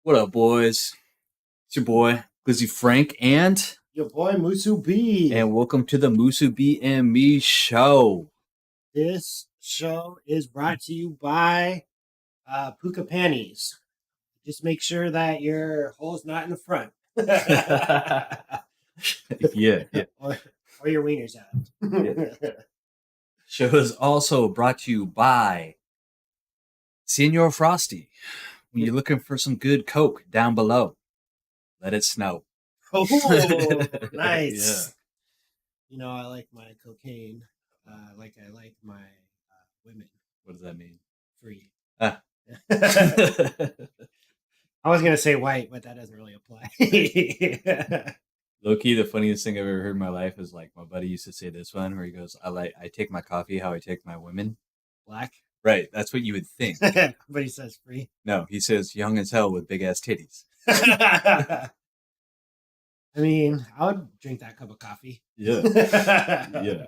What up, boys? It's your boy, Glizzy Frank, and Your boy Musubi. welcome to the Musubi and Me show. This show is brought to you by Puka Panties. Just make sure that your hole's not in the front. Yeah. or your wiener's out. Yeah. Show is also brought to you by Senor Frosty. When you're looking for some good Coke down below, let it snow. Oh, nice. Yeah. You know, I like my cocaine. Like I like my women. What does that mean? Free. Ah. I was gonna say white, but that doesn't really apply. Low key, the funniest thing I've ever heard in my life is like my buddy used to say this one where he goes, I take my coffee how I take my women. Black. Right, that's what you would think. But he says free. No, he says young as hell with big ass titties. I mean, I would drink that cup of coffee. Yeah. Yeah.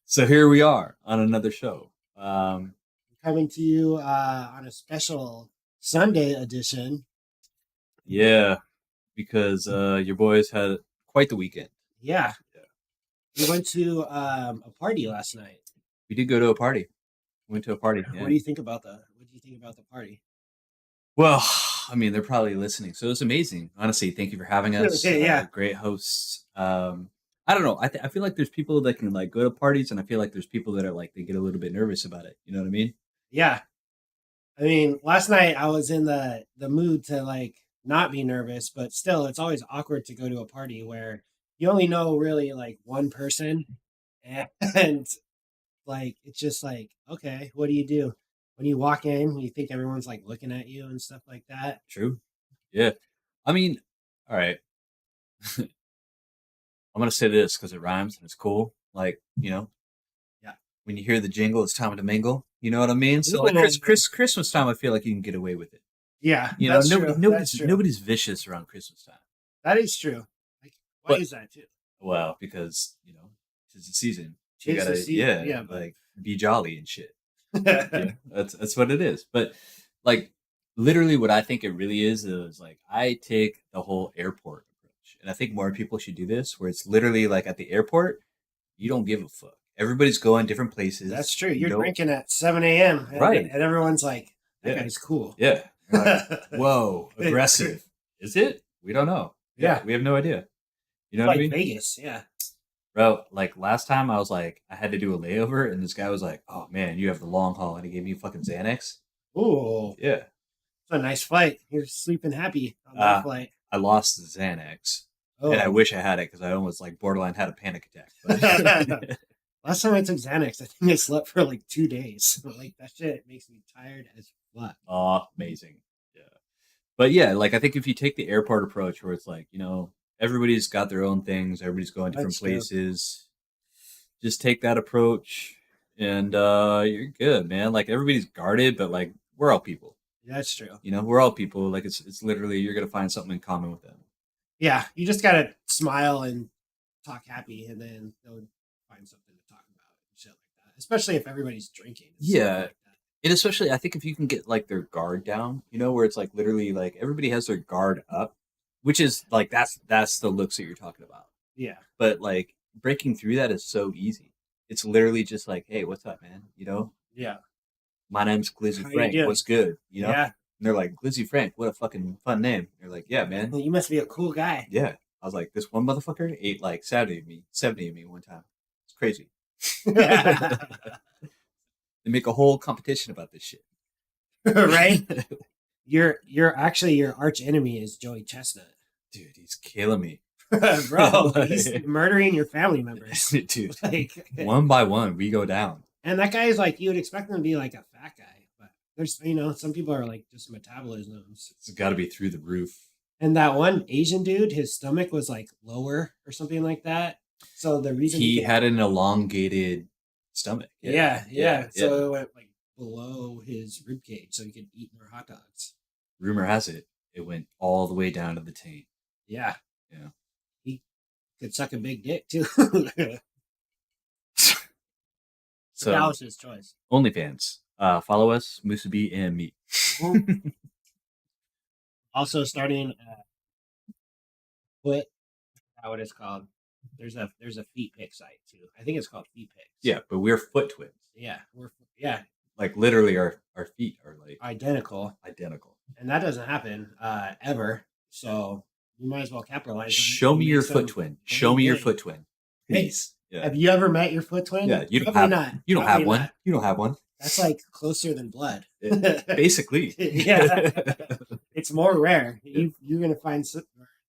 So here we are on another show. Coming to you on a special Sunday edition. Yeah, because your boys had quite the weekend. Yeah. We went to a party last night. We did go to a party. Went to a party. Yeah. What do you think about the party? Well, I mean, they're probably listening, so it's amazing. Honestly, thank you for having us. Yeah. Great hosts. I don't know. I feel like there's people that can like go to parties, and I feel like there's people that are like they get a little bit nervous about it. You know what I mean? Yeah. I mean, last night I was in the mood to like not be nervous, but still, it's always awkward to go to a party where you only know really like one person, and like it's just like, okay, what do you do when you walk in? You think everyone's like looking at you and stuff like that. True. Yeah. I mean, all right. I'm gonna say this because it rhymes and it's cool. Like, Yeah. when you hear the jingle, it's time to mingle. You know what I mean? So like Christmas time, I feel like you can get away with it. Yeah, You know, that's true. That's true. nobody's vicious around Christmas time. That is true. Like, why But is that too? well, because it's the season. You Tis the gotta season, yeah, but like be jolly and shit. Yeah, that's what it is. But like literally, what I think it really is like I take the whole airport approach, and I think more people should do this, where it's literally like at the airport, you don't give a fuck. Everybody's going different places. That's true. You You're don't- drinking at 7 a.m. Right. And everyone's like, that Yeah. guy's cool. Yeah. You're like, whoa, aggressive. Is it? We don't know. Yeah. We have no idea. You know Like what I mean? Vegas, yeah. Bro, like last time I was like, I had to do a layover, and this guy was like, oh man, you have the long haul. And he gave me fucking Xanax. Ooh, Yeah. it's a nice flight. You're sleeping happy on that flight. I lost the Xanax. Oh. And I wish I had it because I almost like borderline had a panic attack. But Last time I took Xanax, I think I slept for like 2 days. Like that shit makes me tired as fuck. amazing. Yeah. But yeah, like I think if you take the airport approach where it's like, everybody's got their own things, everybody's going different That's true. places. Just take that approach and you're good, man. Like everybody's guarded, but like we're all people. That's true. We're all people. Like it's literally you're gonna find something in common with them. Yeah, you just gotta smile and talk happy, and then they'll find something to talk about and shit like that. Especially if everybody's drinking. and stuff Yeah. like that. And especially I think if you can get like their guard down, where it's like literally like everybody has their guard up, which is like that's the looks that you're talking about. Yeah. But like breaking through that is so easy. It's literally just like, hey, what's up, man? Yeah. My name's How Glizzy you Frank. doing? What's good? Yeah. And they're like, Glizzy Frank, what a fucking fun name. They're like, yeah, man. Well, you must be a cool guy. Yeah. I was like, this one motherfucker ate like 70 of me one time. It's crazy. They make a whole competition about this shit. Right? Your arch enemy is Joey Chestnut. Dude, he's killing me. Bro, he's murdering your family members. Dude, Like, one by one, we go down. and that guy is like, you would expect him to be like a fat guy, but there's, some people are like just metabolisms. It's got to be through the roof. And that one Asian dude, his stomach was like lower or something like that. So the reason He had an elongated stomach. yeah. So it went like below his rib cage, so he could eat more hot dogs. Rumor has it, it went all the way down to the taint. Yeah, Yeah. he could suck a big dick too. So that was his choice. OnlyFans. Follow us, Musubi and me. Also starting foot. How what it's called? There's a feet pick site too. I think it's called feet picks. Yeah, but we're foot twins. Yeah, we're yeah Like literally, our feet are like identical, identical. and that doesn't happen ever. So you might as well capitalize on it Show and me make your foot some twin. Show bling me your bling. foot twin, Hey, please. Yeah, have you ever met your foot twin? yeah. You don't Probably have not. you don't have Probably one. not. You don't have one. That's like closer than blood. Basically. Yeah, it's more rare. Yeah. You're gonna find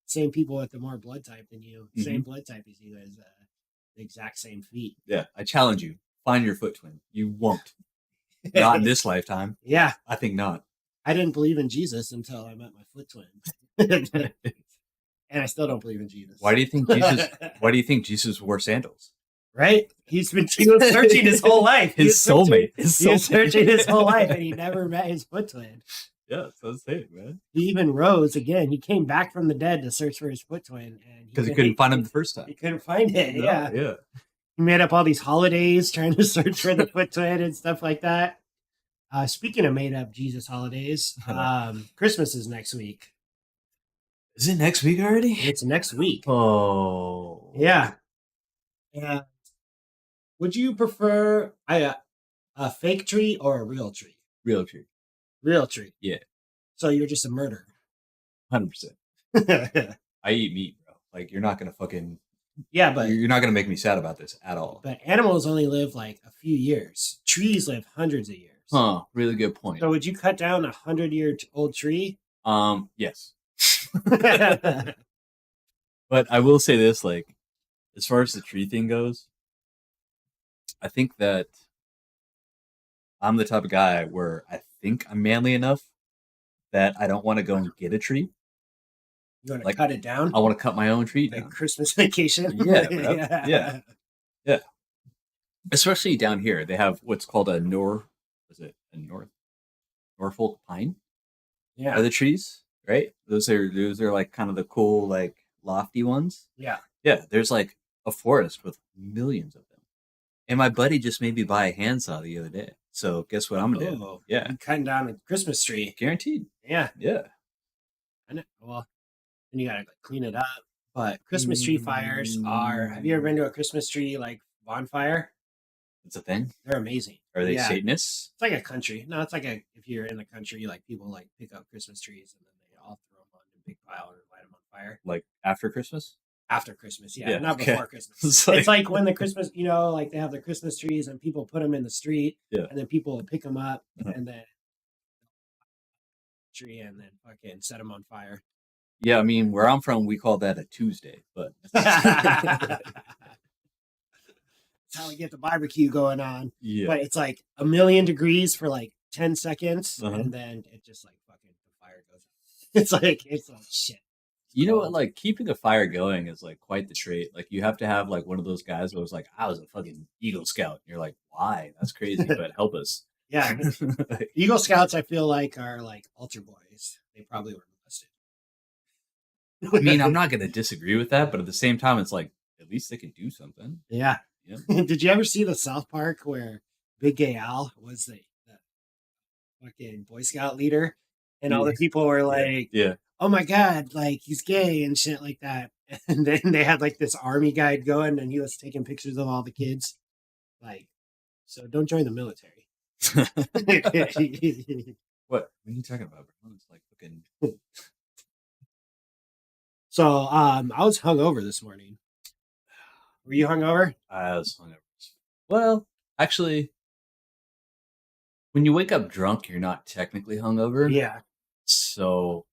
same people with the more blood type than you, same Mhm. blood type as you, as the exact same feet. Yeah, I challenge you. Find your foot twin. You won't. Not in this lifetime. Yeah, I think not. I didn't believe in Jesus until I met my foot twin, and I still don't believe in Jesus. Why do you think Jesus? Why do you think Jesus wore sandals? Right? He was searching his whole life. His soulmate. He was searching his whole life, and he never met his foot twin. Yeah, that's what I'm saying, man. He even rose again. He came back from the dead to search for his foot twin, and Because he couldn't find him the first He time. couldn't find it. No, Yeah, yeah. he made up all these holidays trying to search for the foot twin and stuff like that. Speaking of made up Jesus holidays, Christmas is next week. Is it next week already? It's next week. Oh, Yeah. Yeah. Would you prefer a fake tree or a real tree? real tree. Real tree. Yeah, So you're just a murderer. 100%. I eat meat, bro. Like you're not gonna fucking. Yeah, but You're not gonna make me sad about this at all. animals only live like a few years. Trees live hundreds of years. Huh? Really good point. So would you cut down 100-year-old tree? Yes. But I will say this, like, as far as the tree thing goes, I think that I'm the type of guy where I think I'm manly enough that I don't want to go and get a tree. You want to Like, cut it down? I want to cut my own tree Like down. Christmas vacation? Yeah, bro. Yeah. Yeah. Especially down here, they have what's called a Norfolk pine Yeah. are the trees, right? Those are like kind of the cool, like lofty ones. Yeah. Yeah, there's like a forest with millions of them. And my buddy just made me buy a handsaw the other day. So guess what I'm gonna do? Oh, Yeah, you're cutting down a Christmas tree. guaranteed. Yeah. Yeah. I know. Well, then you gotta like, clean it up. But Christmas tree fires are. Have you ever been to a Christmas tree like bonfire? It's a thing. They're amazing. Are they Yeah. Satanists? It's like a country. No, it's like a if you're in the country, like people like pick up Christmas trees and then they all throw them on a big pile and light them on fire Like after Christmas? after Christmas. Yeah, Yeah, not okay. before Christmas. It's It's like- like when the Christmas, like they have the Christmas trees and people put them in the street, Yeah. and then people will pick them up Uh-huh. and then tree and then fucking set them on fire. Yeah, I mean, where I'm from, we call that a Tuesday, but That's how we get the barbecue going on. yeah. But it's like 1,000,000 degrees for like 10 seconds, Uh-huh. and then it just like fucking the fire goes out. It's like shit. You know what? Like keeping a fire going is like quite the trait. Like you have to have like one of those guys who was like, I was a fucking Eagle Scout. And you're like, why? That's crazy, but help us. Yeah. Eagle Scouts, I feel like, are like altar boys. They probably were molested. I mean, I'm not gonna disagree with that, but at the same time, it's like at least they can do something. Yeah. Yeah. Did you ever see the South Park where Big Gay Al was the fucking Boy Scout leader, and all the people were like, Yeah. "Oh my god, like he's gay and shit like that." And then they had like this army guide going, and he was taking pictures of all the kids. Like, so don't join the military. What are you talking about, bro? It's like fucking. So, I was hungover this morning. Were you hungover? I was hungover. Well, actually, when you wake up drunk, you're not technically hungover. Yeah. So,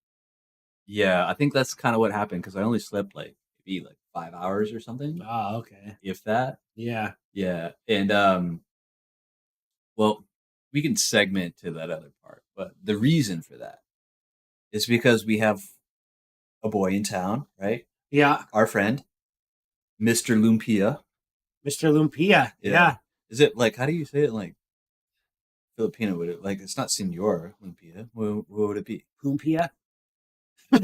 yeah, I think that's kind of what happened because I only slept like maybe like 5 hours or something, Oh, okay. if that. Yeah. Yeah, and well, we can segment to that other part, but the reason for that is because we have a boy in town, right? Yeah. Our friend, Mr. Lumpia. Mr. Lumpia. Yeah. Is it like how do you say it? Like Filipino would it like it's not Senor Lumpia. What would it be? Lumpia. I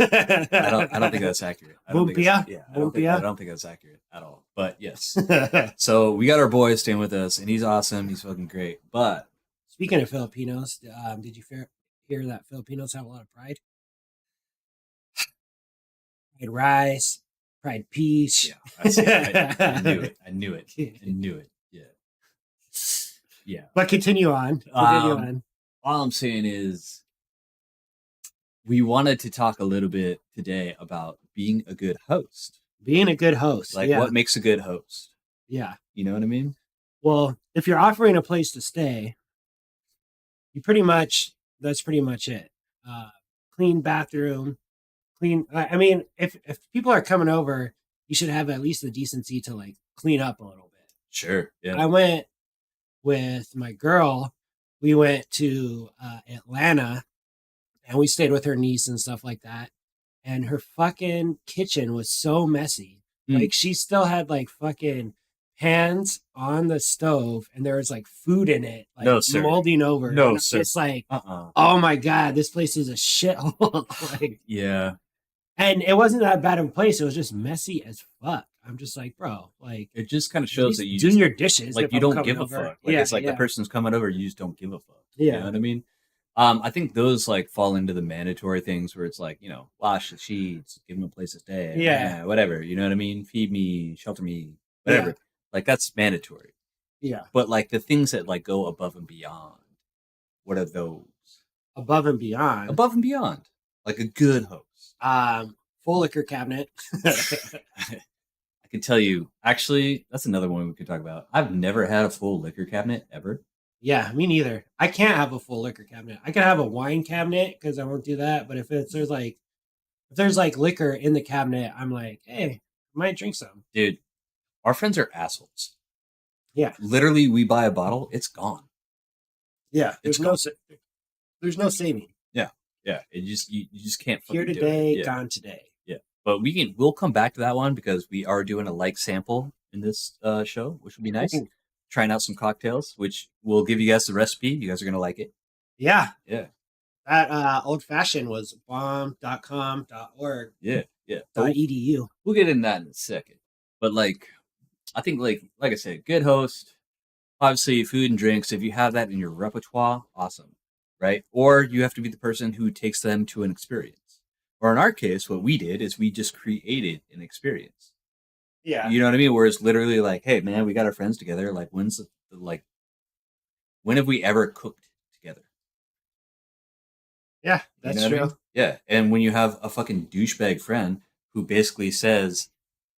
don't think that's accurate. I don't think it's- Lumpia? Yeah, Lumpia? I don't think that's accurate at all. But yes. So we got our boy staying with us, and he's awesome. He's fucking great. But Speaking of Filipinos, did you hear that Filipinos have a lot of pride? fried rice, fried peach. Yeah, I see. I knew it. I knew it. I knew it. Yeah, yeah. But continue on. Continue Um, on. all I'm saying is we wanted to talk a little bit today about being a good host. Being a good host. Like, Yeah. what makes a good host? Yeah. You know what I mean? Well, if you're offering a place to stay, you pretty much, that's pretty much it. Uh, Clean bathroom, clean. I mean, if people are coming over, you should have at least the decency to like clean up a little bit. Sure. Yeah. I went with my girl. We went to Atlanta and we stayed with her niece and stuff like that. And her fucking kitchen was so messy. Mm. Like she still had like fucking pans on the stove and there was like food in it, like No, sir. molding over. And No, I'm sir. just like, Uh-uh. oh my God, this place is a shithole. Like, Yeah. and it wasn't that bad of a place. It was just messy as fuck. I'm just like, bro, like, It just kind of at shows least that you do just your dishes. like If you I'm don't coming give a over. fuck. Like Yeah, it's like the yeah, person's coming over, you just don't give a fuck. You know yeah, what I mean? I think those like fall into the mandatory things where it's like, wash the sheets, give them a place to stay, yeah, whatever. You know what I mean? Feed me, shelter me, yeah, whatever. Like that's mandatory. yeah. But like the things that like go above and beyond, what are those? Above and beyond. Above and beyond, like a good host. Full liquor cabinet. I can tell you, actually, that's another one we could talk about. I've never had a full liquor cabinet ever. Yeah, me neither. I can't have a full liquor cabinet. I can have a wine cabinet because I won't do that. But if there's like liquor in the cabinet, I'm like, hey, I might drink some. Dude, our friends are assholes. Yeah, Literally, we buy a bottle, it's gone. yeah. It's gone. There's no saving. Yeah, yeah. You just can't Here fucking do it. today, Yeah, gone today. yeah. But we'll come back to that one because we are doing a like sample in this show, which would be nice. Trying out some cocktails, which we'll give you guys the recipe. You guys are gonna like it. Yeah, Yeah, that old fashioned was bomb.com.org yeah, yeah. .edu. We'll get into that in a second. But like, I think like I said, good host. Obviously, food and drinks. If you have that in your repertoire, awesome, right? Or you have to be the person who takes them to an experience. Or in our case, what we did is we just created an experience. Yeah, You know what I mean? Where it's literally like, hey, man, we got our friends together. Like, when have we ever cooked together? yeah, You that's know what I true. mean? Yeah. And when you have a fucking douchebag friend who basically says,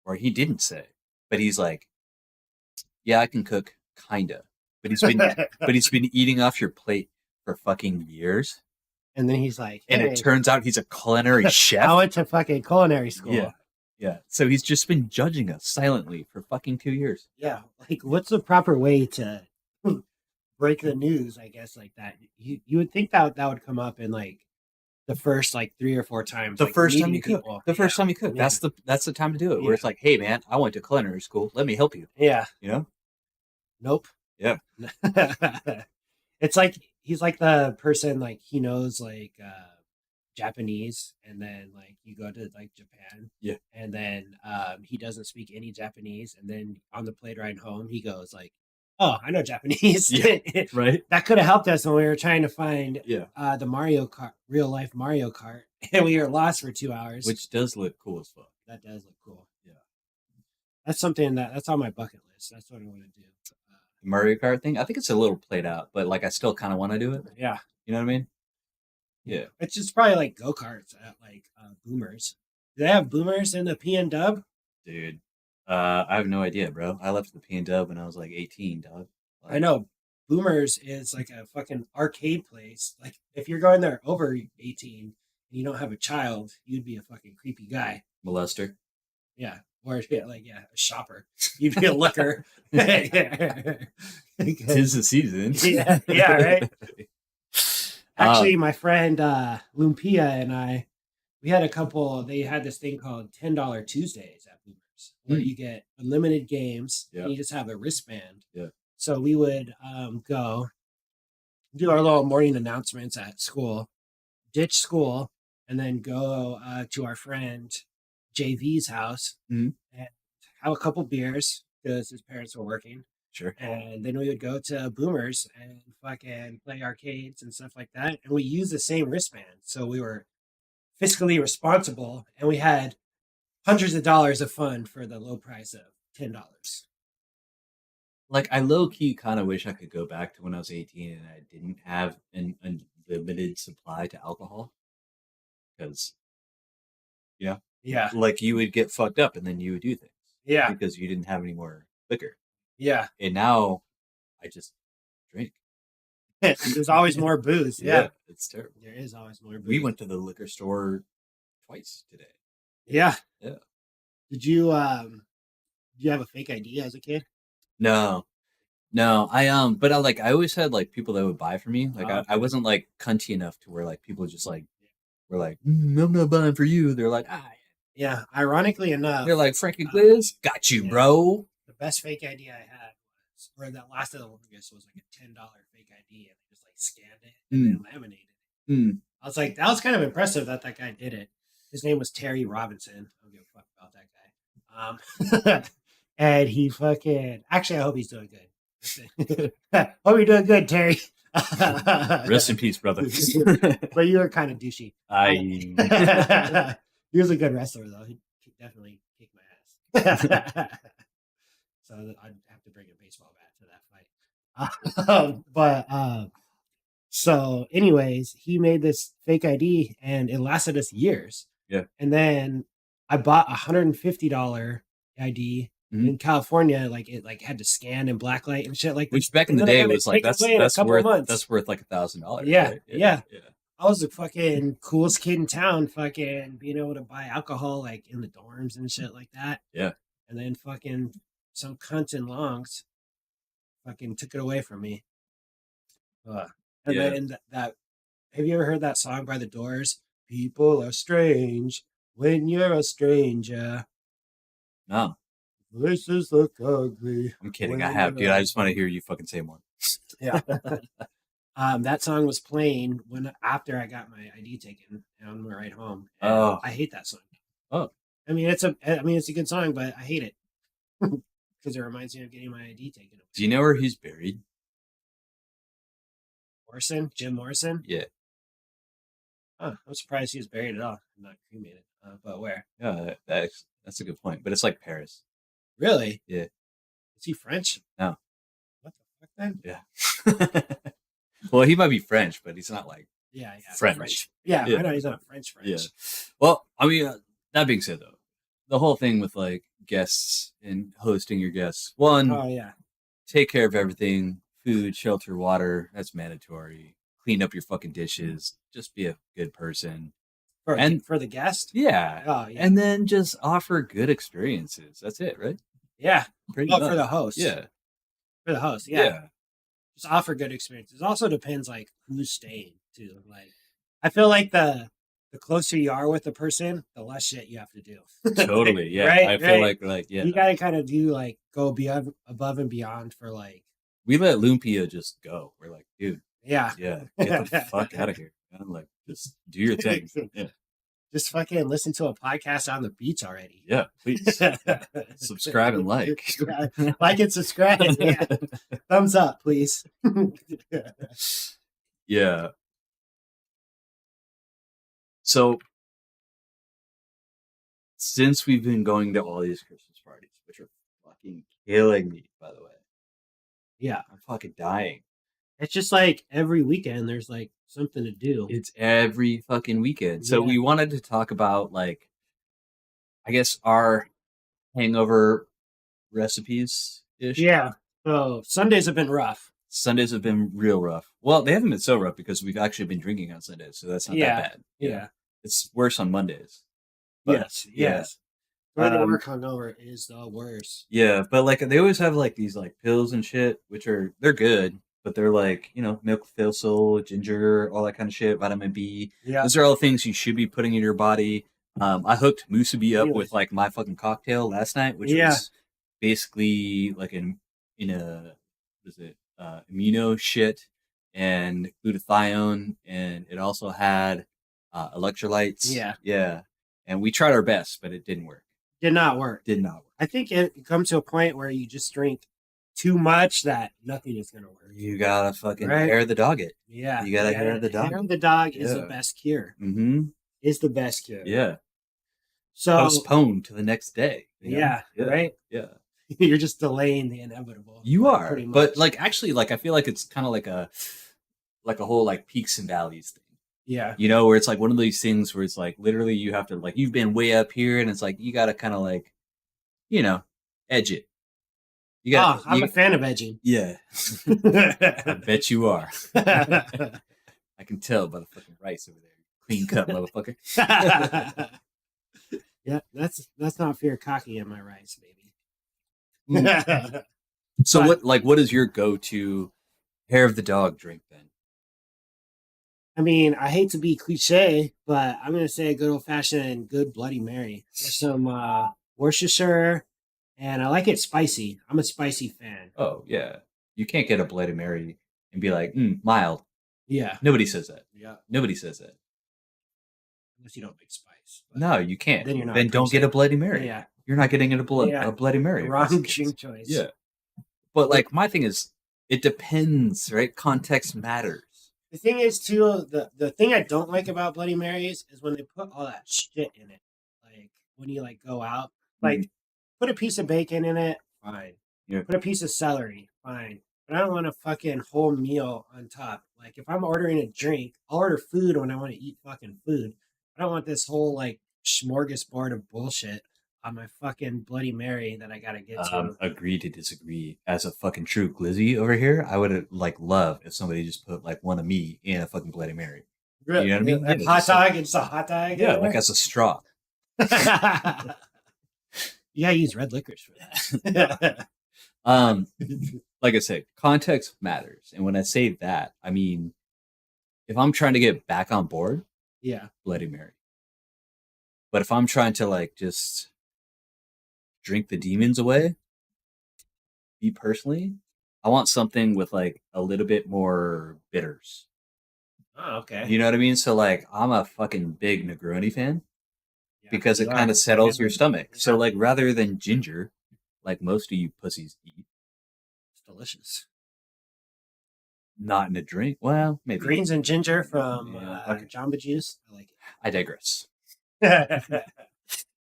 or he didn't say, but he's like, yeah, I can cook, kinda. But he's been eating off your plate for fucking years. And then he's like, And hey, it turns out he's a culinary I chef. went to fucking culinary school. Yeah. Yeah. So he's just been judging us silently for fucking 2 years. Yeah, like what's the proper way to break the news? I guess like that. You would think that that would come up in like the first like 3 or 4 times. The Like first time meeting you cook. people. The first time you cook. Yeah. That's the time to do it. Where Yeah. it's like, hey man, I went to culinary school. Let me help you. Yeah. You know? Nope. Yeah. It's like he's like the person like he knows like Japanese, and then like you go to like Japan, Yeah. and then he doesn't speak any Japanese, and then on the plane ride home he goes like, oh, I know Japanese. Yeah. Right? That could have helped us when we were trying to find Yeah. the Mario Kart, real life Mario Kart, and we were lost for 2 hours. Which does look cool as fuck. That does look cool. Yeah. That's something that's on my bucket list. That's what I want to do. The Mario Kart thing, I think it's a little played out, but like I still kind of want to do it. Yeah. You know what I mean? Yeah. It's just probably like go karts at like Boomers. Do they have Boomers in the P and Dub? Dude. I have no idea, bro. I left the P and Dub when I was like 18, dog. Like, I know Boomers is like a fucking arcade place. Like if you're going there over 18 and you don't have a child, you'd be a fucking creepy guy. molester. Yeah. Or yeah, like a shopper. You'd be a looker. Tis the season. Yeah, yeah, right. Actually, my friend Lumpia and I, we had a couple. They had this thing called $10 Tuesdays at Boomers, where you get unlimited games. Yeah. And you just have a wristband. Yeah. So we would go do our little morning announcements at school, ditch school, and then go to our friend JV's house Mhm. and have a couple beers because his parents were working. Sure. And then we would go to Boomers and fucking play arcades and stuff like that. And we used the same wristband. So we were fiscally responsible, and we had hundreds of dollars of fun for the low price of $10. Like I low key kind of wish I could go back to when I was 18 and I didn't have an unlimited supply to alcohol because yeah, Yeah, like you would get fucked up and then you would do things yeah, because you didn't have any more liquor. yeah. And now I just drink. There's always more booze. Yeah, Yeah, it's terrible. there is always more We booze. went to the liquor store twice today. Yeah. Yeah. Did you have a fake ID as a kid? No, no, but I always had like people that would buy for me. Like Oh, I okay. wasn't like cunty enough to where like people just like were like, I'm not buying for you. They're like, Yeah. Ironically they're enough, like, Frankie Gliz, got you, yeah, bro. the best fake ID I had was, or that lasted the longest was like a $10 fake ID, and they just like scanned it and Mm, then laminated it. mm. I was like, that was kind of impressive that that guy did it. His name was Terry Robinson. I don't give a fuck about that guy. And he fucking actually, I hope he's doing good. Hope you're doing good, Terry. Rest in peace, brother. But you were kind of douchey. He was a good wrestler, though. He definitely kicked my ass. So I'd have to bring a baseball bat to that fight. So, anyways, he made this fake ID and it lasted us years. Yeah. And then I bought $150 ID Mhm. in California. Like it like had to scan in blacklight and shit like that. Which back in And the then I day got it was like taken away in a couple of months. that's worth like $1,000. Yeah, Right? yeah. Yeah. I was the fucking coolest kid in town, fucking being able to buy alcohol like in the dorms and shit like that. Yeah. And then fucking some cunt in Longs fucking took it away from me. And Yeah. then that have you ever heard that song by the Doors? People are strange when you're a stranger. No, Places look ugly. I'm kidding. when I have, dude. you're I just want to hear you fucking say more. Yeah. That song was playing when after I got my ID taken on my ride home. And Oh. I hate that song. Oh. I mean it's a good song, but I hate it. Because it reminds me of getting my ID taken away. Do you know where he's buried? Jim Morrison? Yeah. Huh, I'm surprised he was buried at all. Not cremated. But where? Yeah, that's a good point. But it's like Paris. Really? Yeah. Is he French? No. What the fuck then? Yeah. Well, he might be French, but he's not like Yeah, French. Yeah, Yeah. I know he's not French. Yeah. Well, I mean, that being said, though, the whole thing with like guests and hosting your guests, one, Oh yeah. take care of everything, food, shelter, water. That's mandatory. Clean up your fucking dishes. Just be a good person. For the guest? Yeah. Oh yeah. And then just offer good experiences. That's it, right? Yeah. Pretty Oh, much. for the host. Yeah. For the host, yeah. Yeah. Just offer good experiences. It also depends like who's staying too. Like I feel like the closer you are with the person, the less shit you have to do. Totally. Yeah. Right, I feel right. like yeah. You gotta kind of do like go above and beyond for like We let Lumpia just go. We're like, dude, yeah. yeah, get the fuck out of here. I'm like, just do your thing. Yeah. Just fucking listen to a podcast on the beach already. Yeah, please. Subscribe and like. Like and subscribe. Yeah. Thumbs up, please. Yeah. So since we've been going to all these Christmas parties, which are fucking killing me, by the way. Yeah. I'm fucking dying. It's just like every weekend there's like something to do. It's every fucking weekend. So we wanted to talk about like, I guess our hangover recipes ish. Yeah. So Sundays have been rough. Sundays have been real rough. Well, they haven't been so rough because we've actually been drinking on Sundays, so that's not that bad. Yeah. It's worse on Mondays. But, yes. Going to Um, work hungover is the worst. Yeah, but like they always have like these like pills and shit, which they're good, but they're like, milk thistle, ginger, all that kind of shit, vitamin B. Yeah. Those are all things you should be putting in your body. I hooked Musubi up Really? with like my fucking cocktail last night, which was basically like in a amino shit and glutathione, and it also had electrolytes. Yeah, and we tried our best, but it didn't work. Did not work. Did not work. I think it comes to a point where you just drink too much that nothing is going to work. You gotta fucking hair the dog it. Yeah. You gotta hair the dog. Hair the dog is the best cure. Mm-hmm. Is the best cure. Yeah. So postponed to the next day. yeah, Yeah, right. yeah. You're just delaying the inevitable, You like pretty are, but much. like actually, like I feel like it's kind of like a whole like peaks and valleys thing. Yeah. Where it's like one of these things where it's like literally you have to like you've been way up here, and it's like you got to kind of like you know edge it. You got Oh, I'm a you fan of edging. yeah. I bet you are. I can tell by the fucking rice over there. Clean cut, motherfucker. Yeah, that's not fear cocky in my rice, baby. Mm. So But what is your go-to hair of the dog drink then? I mean, I hate to be cliche, but I'm gonna say a good old fashioned good Bloody Mary with some Worcestershire, and I like it spicy. I'm a spicy fan. Oh yeah, you can't get a Bloody Mary and be like mild. Yeah, Nobody says that. yeah. Nobody says that. Unless you don't make spice, but No, you can't. then you're not a Then don't get priest. a Bloody Mary. Yeah, You're not getting yeah. a Bloody Mary if that's the Wrong case. drink choice. Yeah, but like my thing is, it depends, right? Context matters. The thing is too, the thing I don't like about Bloody Marys is when they put all that shit in it. Like when you like go out, Mhm. like put a piece of bacon in it, fine. Yeah. Put a piece of celery, fine. But I don't want a fucking whole meal on top. Like if I'm ordering a drink, I'll order food when I want to eat fucking food. I don't want this whole like smorgasbord of bullshit on my fucking Bloody Mary that I gotta get to. Agree to disagree. As a fucking true glizzy over here, I would like love if somebody just put like one of me in a fucking Bloody Mary. You know what I mean? Like Yeah, hot just like dog, it's a hot dog yeah, in like there. as a straw. Yeah, use red licorice for that. Um, like I said, context matters, and when I say that, I mean if I'm trying to get back on board, Yeah. Bloody Mary. But if I'm trying to like just drink the demons away, me personally, I want something with like a little bit more bitters. Oh, okay. You know what I mean? So like I'm a fucking big Negroni fan Yeah, because it you kind are. of You're settles your getting, stomach. So yeah, like rather than ginger, like most of you pussies eat, it's delicious. not in a drink. Well, maybe. Greens and ginger from Yeah. Okay. Jamba Juice. I like I digress. it.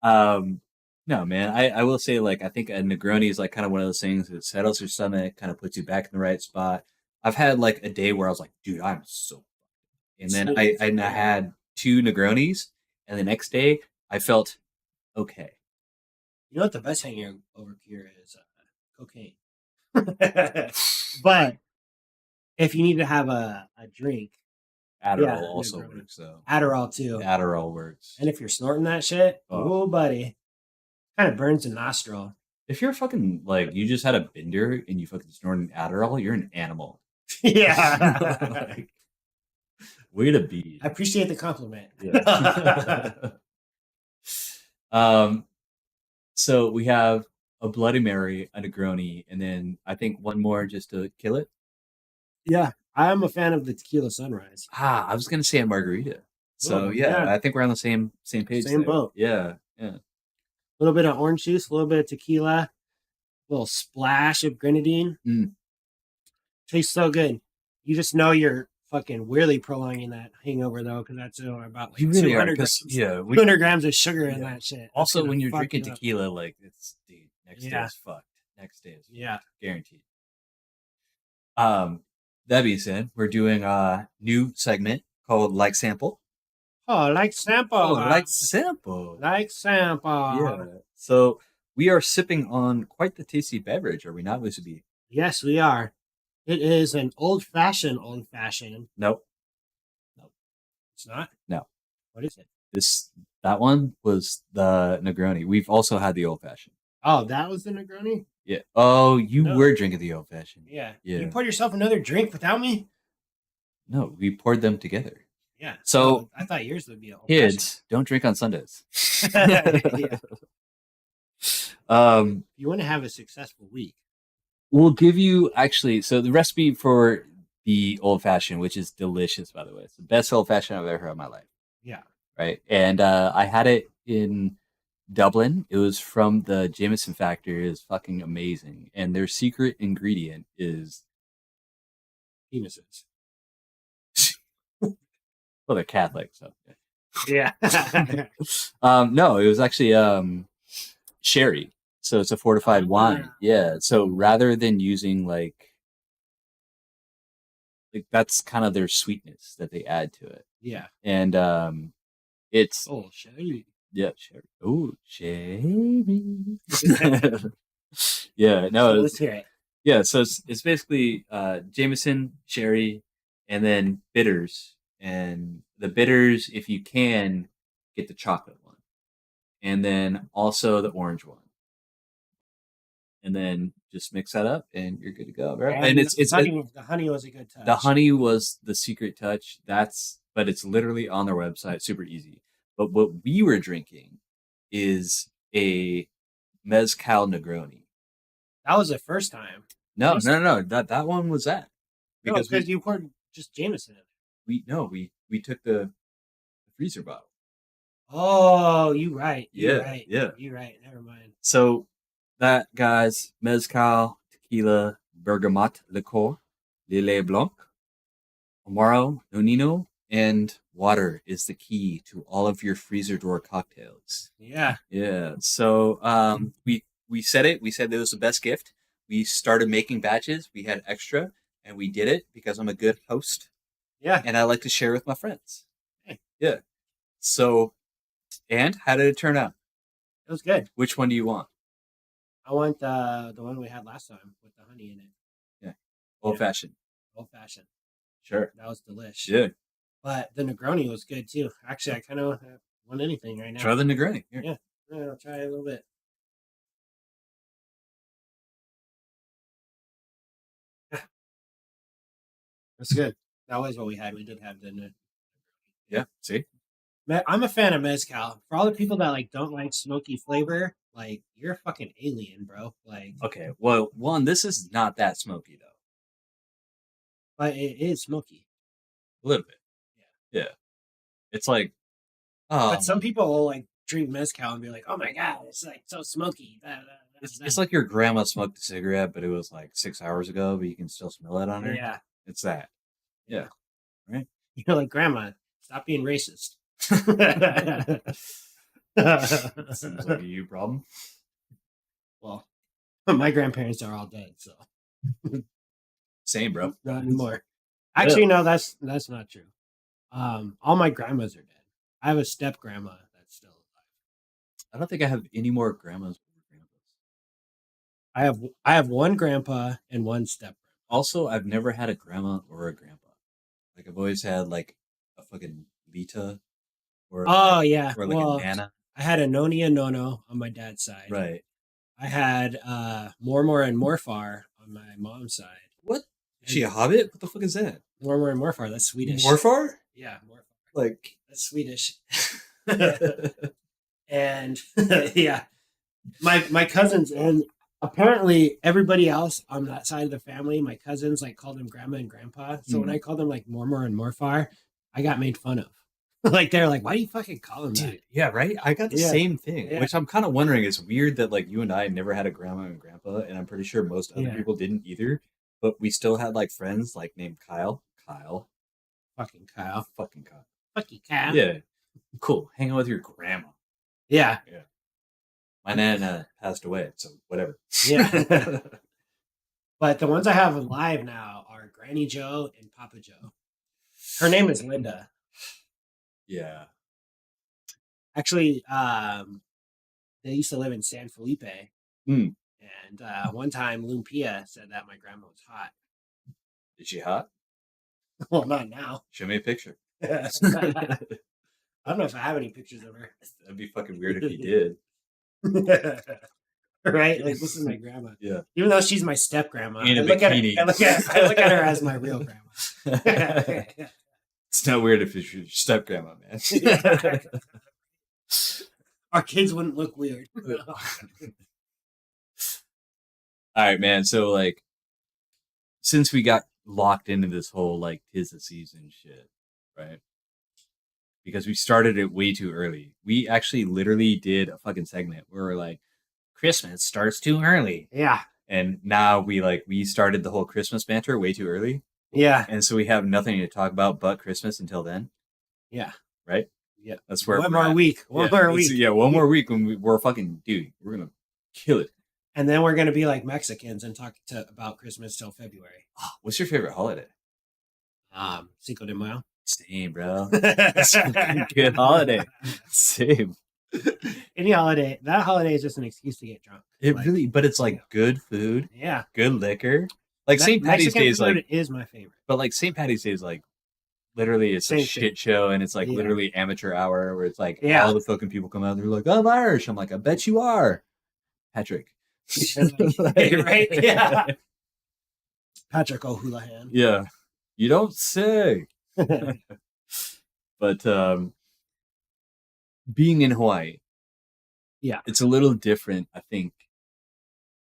Um, no, man. I will say like I think a Negroni is like kind of one of those things that settles your stomach, kind of puts you back in the right spot. I've had like a day where I was like, dude, I'm so, and then Smooth. I Yeah. had two Negronis, and the next day I felt okay. You know what the best hangover over cure is? Cocaine. But if you need to have a drink, Adderall yeah, also Negroni. works though. Adderall too. Adderall works. And if you're snorting that shit, Oh. oh buddy, kind of burns the nostril. If you're fucking like you just had a bender and you fucking snorted Adderall, you're an animal. Yeah. Like, way to be. I appreciate the compliment. Yeah. um. So we have a Bloody Mary, a Negroni, and then I think one more just to kill it. Yeah, I'm a fan of the tequila sunrise. I was gonna say a margarita. So Oh, yeah, yeah. I think we're on the same page Same there. boat. Yeah, yeah. A little bit of orange juice, a little bit of tequila, a little splash of grenadine. Mm. Tastes so good. You just know you're fucking weirdly prolonging that hangover though, because that's about You like really are 200 because grams, yeah. 200 grams of sugar in Yeah. that shit. That's Also, gonna when you're fuck drinking you up. tequila, like it's dude, next day Yeah. is fucked. Next day is Yeah. guaranteed. That being said, we're doing a new segment called Like Sample. Oh, like sample. Like Sample. Like sample. Yeah. So we are sipping on quite the tasty beverage, are we not, Musubi? Yes, we are. It is an old fashioned old fashioned. Nope. Nope. It's not? No. What is it? That one was the Negroni. We've also had the old fashioned. Oh, that was the Negroni? Yeah. Oh, you No. were drinking the old fashioned. Yeah. Yeah. You poured yourself another drink without me? No, we poured them together. Yeah. So I thought yours would be old kids, don't drink on Sundays. Yeah. Um, You want to have a successful week. we'll give you actually so the recipe for the old fashioned, which is delicious by the way. It's the best old fashioned I've ever had in my life. Yeah. Right. And I had it in Dublin. It was from the Jameson factory. It's fucking amazing. And their secret ingredient is Penises. well, they're Catholic, so Yeah. No, it was actually sherry. So it's a fortified wine. Ah, Yeah. So rather than using like that's kind of their sweetness that they add to it. yeah. And it's Oh, sherry. yeah, sherry. Oh, sherry. Yeah, So no, let's hear it. yeah, so it's basically Jameson, sherry, and then bitters. And the bitters, if you can, get the chocolate one. And then also the orange one. And then just mix that up and you're good to go, bro. And And the honey was a good the touch. honey was the secret touch. But it's literally on their website, super easy. But what we were drinking is a mezcal Negroni. That was the first time. No, This, no, no, no. That one was that no, because because you poured just Jameson in it. we no we took the freezer bottle. Oh, you right. You Yeah, right. yeah. You right. Never mind. So that guys, mezcal, tequila, bergamot liqueur, lillet blanc, amaro, nonino, and water is the key to all of your freezer door cocktails. Yeah. Yeah. So we said it. We said it was the best gift. We started making batches. We had extra, and we did it because I'm a good host Yeah. and I like to share with my friends. Hey, Yeah. So, and how did it turn out? it was good. Which one do you want? I want the one we had last time with the honey in it. Yeah. Old Yeah. fashioned. Old fashioned. Sure. That was delish. Yeah. But the Negroni was good too. Actually, I kind of want anything right now. Try the Negroni. Here. Yeah. I'll try a little bit. That's good. That was what we had. We did have the. Yeah. See? I'm a fan of mezcal. For all the people that like don't like smoky flavor, like you're a fucking alien, bro. Like, Okay. Well, one, this is not that smoky though. but it is smoky. A little bit. Yeah. Yeah. It's like, But some people will like drink mezcal and be like, "Oh my god, it's like so smoky." it's like your grandma smoked a cigarette, but it was like 6 hours ago, but you can still smell it on her. Yeah. It's that. Yeah. Right. You're like, "Grandma, stop being racist." Seems like a you problem. Well, my grandparents are all dead, so Same, bro. not anymore. Actually, no, that's not true. All my grandmas are dead. I have a step grandma that's still alive. I don't think I have any more grandmas or grandpas. I have one grandpa and one step grandpa. Also, I've never had a grandma or a grandpa. Like I've always had like a fucking Lita Oh yeah. or like Well, a Nana. I had a Noni and Nono on my dad's side. Right. I had Mormor and Morfar on my mom's side. What? Is she a hobbit? What the fuck is that? Mormor and Morfar, that's Swedish. Morfar? Yeah, Morfar. Like That's Swedish. And yeah, my cousins and apparently everybody else on that side of the family, my cousins like called them grandma and grandpa. So when I called them like Mormor and Morfar, I got made fun of. Like they're like, why do you fucking call them that? dude, yeah, right? I got the Yeah. same thing. Yeah. Which I'm kind of wondering. It's weird that like you and I never had a grandma and grandpa, and I'm pretty sure most other Yeah. people didn't either. But we still had like friends like named Kyle. Kyle. Fucking Kyle. Fucking Kyle. Fuck you, Kyle. Yeah. Cool. Hang out with your grandma. Yeah. My nana passed away, so whatever. Yeah. But the ones I have alive now are Granny Joe and Papa Joe. Her name is Linda. Yeah. Actually, they used to live in San Felipe. Mm. And one time Lumpia said that my grandma was hot. Is she hot? Well, not now. Show me a picture. I don't know if I have any pictures of her. That'd be fucking weird if you did. Right? Like this is my grandma. Yeah. Even though she's my step grandma. In a I look bikini. I look at her as my real grandma. It's not weird if it's your step grandma, man. Our kids wouldn't look weird. All right, man. So like since we got locked into this whole like 'tis the season shit, right? Because we started it way too early. We actually literally did a fucking segment where we're like, Christmas starts too early. Yeah. And now we started the whole Christmas banter way too early. Yeah. And so we have nothing to talk about but Christmas until then. Yeah. Right? Yeah. That's where One we're more at. week. Yeah, One more week. yeah, one more week when we're fucking dude. We're gonna kill it. And then we're gonna be like Mexicans and talk about Christmas till February. What's your favorite holiday? Cinco de Mayo. Same, bro. That's a good holiday. Same. Any holiday. That holiday is just an excuse to get drunk. It really, but it's like good food, yeah, good liquor. Like St. Patty's Mexican Day is food like, is my favorite. but like St. Patty's Day is like literally it's a Same shit thing. show, and it's like Yeah. literally amateur hour where it's like Yeah. all the fucking people come out. And they're like, I'm Irish. I'm like, I bet you are, Patrick. Right? Yeah. Patrick O'Houlihan. Yeah, you don't say. But being in Hawaii, Yeah. it's a little different, I think,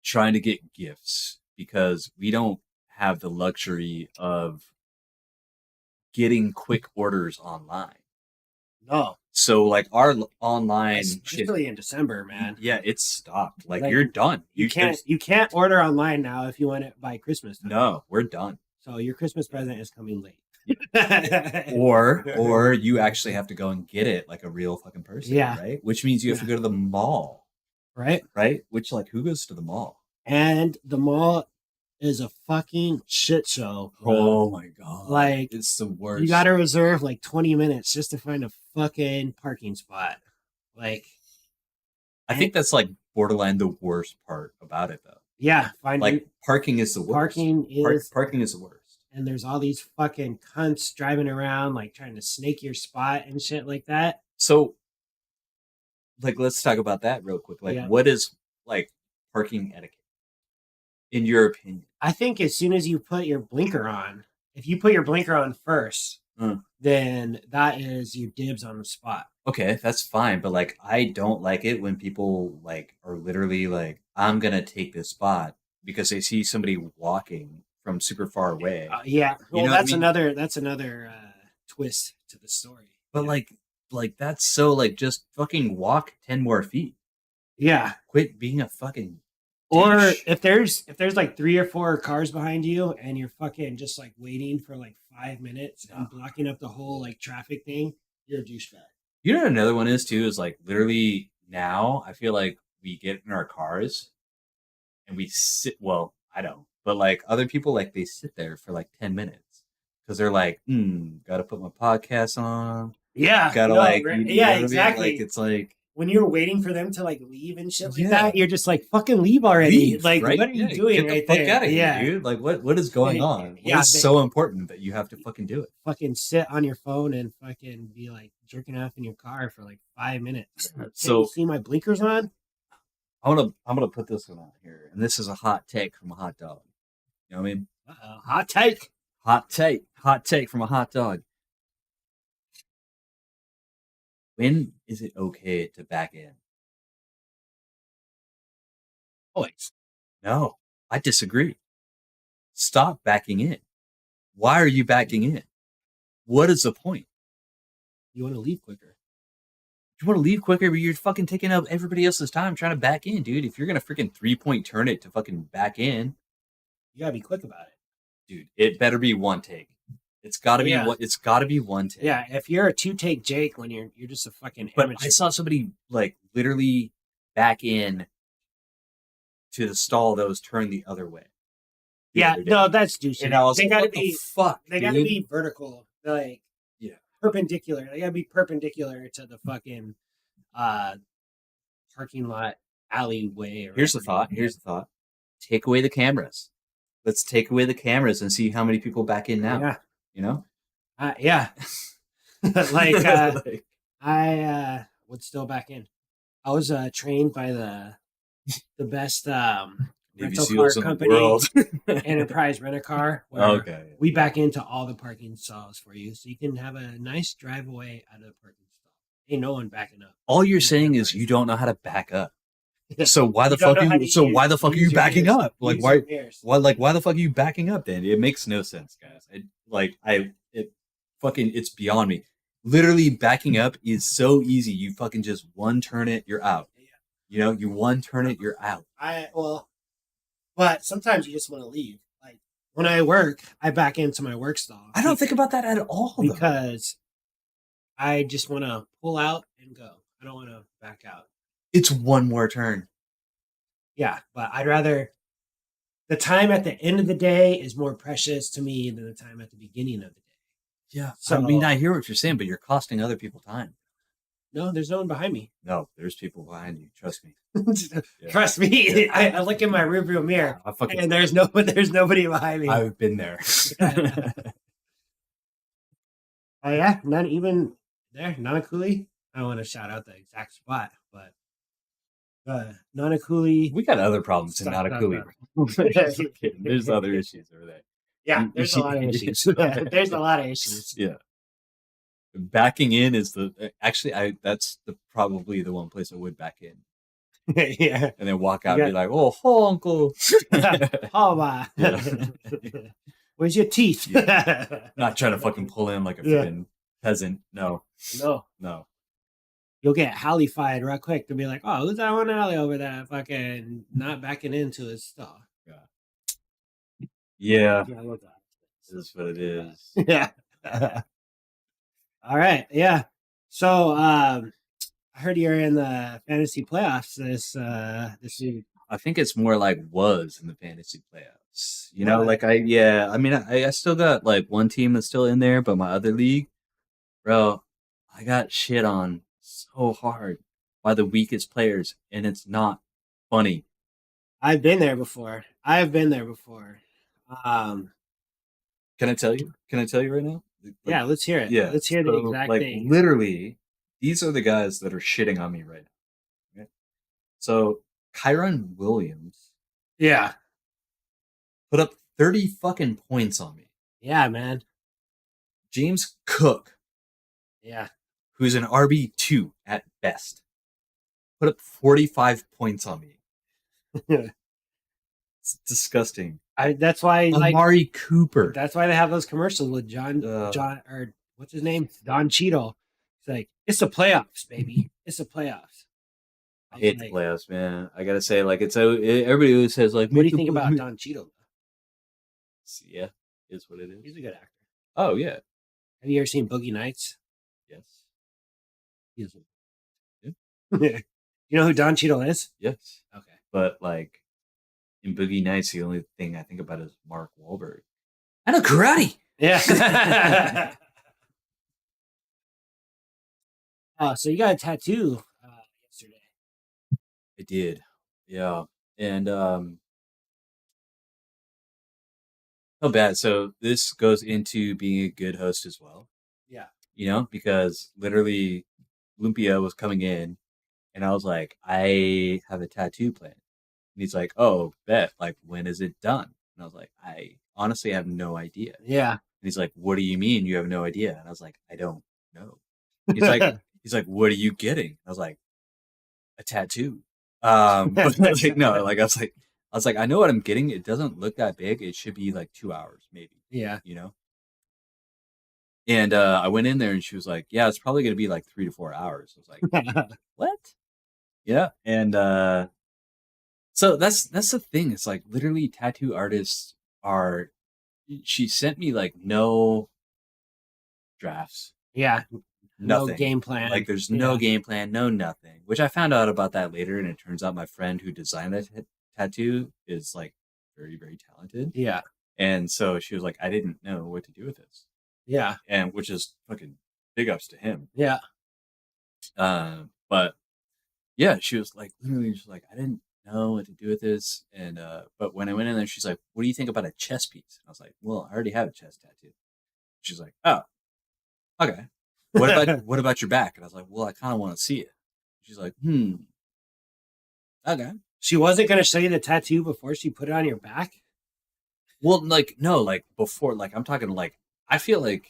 trying to get gifts because we don't have the luxury of getting quick orders online. No. So like our online Especially in December, man. yeah, it's stopped. Like, Like, you're done. You can't order online now if you want it by Christmas time. No, we're done. So your Christmas present is coming late. Or you actually have to go and get it like a real fucking person, Yeah. right? Which means you have to go to the mall, Right? right? Which, like, who goes to the mall? And the mall is a fucking shit show. Oh my god. Like, it's the worst. you got to reserve like 20 minutes just to find a fucking parking spot. Like, I think that's like borderline the worst part about it though. yeah, finding Like, parking is the worst. parking is Parking is the worst. and there's all these fucking cunts driving around like trying to snake your spot and shit like that. So, like, let's talk about that real quick. Like, Yeah. what is like parking etiquette in your opinion? I think as soon as you put your blinker on, if you put your blinker on first, then that is your dibs on the spot. Okay, that's fine, but like, I don't like it when people like are literally like, I'm gonna take this spot because they see somebody walking from super far away. Yeah, well, know what I that's mean? another twist to the story. But like that's so like, just fucking walk 10 more feet. Yeah, Quit being a fucking or douche. if there's like 3 or 4 cars behind you and you're fucking just like waiting for like 5 minutes and blocking up the whole like traffic thing, you're a douchebag. You know what another one is too, is like literally now I feel like we get in our cars and we sit, well, I don't, but like other people, like they sit there for like 10 minutes because they're like, gotta put my podcast on. Yeah, Gotta right? you know Yeah, what I mean? exactly. Like, it's like, When you're waiting for them to like leave and shit like Yeah. that, you're just like, fucking leave already. leave, Like, right? what are you Yeah, doing get the right fuck there? out of here, Yeah, dude. Like, what is going on? Yeah, What is so important that you have to fucking do it? fucking sit on your phone and fucking be like jerking off in your car for like 5 minutes. So- you see my blinkers on? I'm gonna put this one on here, and this is a hot take from a hot dog. You know what I mean? Hot take. Hot take from a hot dog. When is it okay to back in? Always. No, I disagree. Stop backing in. Why are you backing in? What is the point? You want to leave quicker. You want to leave quicker, but you're fucking taking up everybody else's time trying to back in, dude. If you're gonna freaking 3-point turn it to fucking back in, You gotta be quick about it. dude, it better be one take. It's gotta be Yeah. one. It's gotta be one take. Yeah, if you're a 2-take Jake when you're just a fucking But amateur. I saw somebody like literally back in to the stall that was turned the other way. the Yeah, other day. no, that's douchey. And I was They like, gotta what the be fuck, they dude? gotta be vertical. Like Yeah. perpendicular. They gotta be perpendicular to the fucking parking lot alleyway. Or Here's the thought. Take away the cameras. Let's take away the cameras and see how many people back in now. Yeah. You know? Yeah. like Like, I would still back in. I was trained by the best Navy rental car SEALs in the company, world. Enterprise Rent a Car. Okay. We back into all the parking stalls for you, so you can have a nice drive away out of the parking stall. Ain't no one backing up. All you're saying is you don't know how to back up. So why the You don't fuck know how are to you? So use- why the fuck are use you your backing ears. up? Like Use why? your ears. Why the fuck are you backing up? Then it makes no sense, guys. It's beyond me. Literally backing up is so easy. You fucking just one turn it, you're out. You know, you one turn it, you're out. But sometimes you just want to leave. Like when I work, I back into my work stall. I don't think about that at all. Though. because I just want to pull out and go. I don't want to back out. It's one more turn. Yeah, but I'd rather the time at the end of the day is more precious to me than the time at the beginning of the day. Yeah, I mean, I So hear what you're saying, but you're costing other people time. no, there's no one behind me. No, there's people behind you. Trust me. Yeah, Trust me, yeah. I look in my rearview mirror I fucking. and there's nobody behind me. I've been there. Oh yeah, not even there. Nanakuli. I don't want to shout out the exact spot, but Nanakuli. We got other problems in Stuff, not a stuff, coolie. There's other issues over there. Yeah, there's a lot of issues. There's a lot of issues. Yeah. Backing in is the actually I that's the probably the one place I would back in. Yeah. And then walk out and be like, oh, uncle. Oh my. Yeah. Where's your teeth? Yeah. Not trying to fucking pull in like a freaking peasant. No. No. You'll get hallified real quick to be like, oh, who's that one alley over there? Fucking not backing into his stuff. Yeah. Yeah. This is what it is. Yeah. All right. Yeah. So I heard you're in the fantasy playoffs this week. I think it's more like was in the fantasy playoffs. You know, like I mean I still got like one team that's still in there, but my other league, bro, I got shit on so hard by the weakest players, and it's not funny. I've been there before. Can I tell you? Can I tell you right now? Like, yeah, let's hear it. Yeah, let's hear the exact like thing. literally, these are the guys that are shitting on me right now. Okay? So Kyron Williams, Yeah, put up 30 fucking points on me. yeah, man. James Cook, Yeah, who's an RB2 at best, put up 45 points on me. It's disgusting. That's why Amari Cooper. That's why they have those commercials with John or what's his name, Don Cheadle. It's like it's the playoffs, baby. It's the playoffs. I hate the playoffs, man. I gotta say, like, everybody always says, like, what do you think about Don Cheadle? Yeah, is what it is. He's a good actor. Oh yeah. Have you ever seen Boogie Nights? Yes. Yes. Yeah. You know who Don Cheadle is? Yes. Okay. But like in Boogie Nights, the only thing I think about is Mark Wahlberg. I know karate. Yeah. So you got a tattoo yesterday. I did. Yeah. And oh bad. So this goes into being a good host as well. Yeah. You know, because literally Lumpia was coming in and I was like, I have a tattoo plan. And he's like, oh, bet. Like, when is it done? And I was like, I honestly have no idea. Yeah. And he's like, what do you mean you have no idea? And I was like, I don't know. He's like, what are you getting? I was like, a tattoo. But like, no, like I was like, I know what I'm getting. It doesn't look that big. It should be like 2 hours, maybe. Yeah. You know? And I went in there and she was like, yeah, it's probably gonna be like 3 to 4 hours. I was like, what? Yeah. And so that's the thing. It's like literally tattoo artists are. She sent me like no drafts. Yeah. Nothing. No game plan. Like there's no game plan, no nothing. Which I found out about that later, and it turns out my friend who designed that tattoo is like very, very talented. Yeah. And so she was like, I didn't know what to do with this. Yeah. And which is fucking big ups to him. Yeah. But yeah, she was like literally just like, I didn't know what to do with this. And but when I went in there, she's like, what do you think about a chest piece? And I was like, well, I already have a chest tattoo. She's like, oh, okay. What about your back? And I was like, well, I kind of want to see it. She's like, okay. She wasn't gonna show you the tattoo before she put it on your back? Well, like, no, like before, like I'm talking like I feel like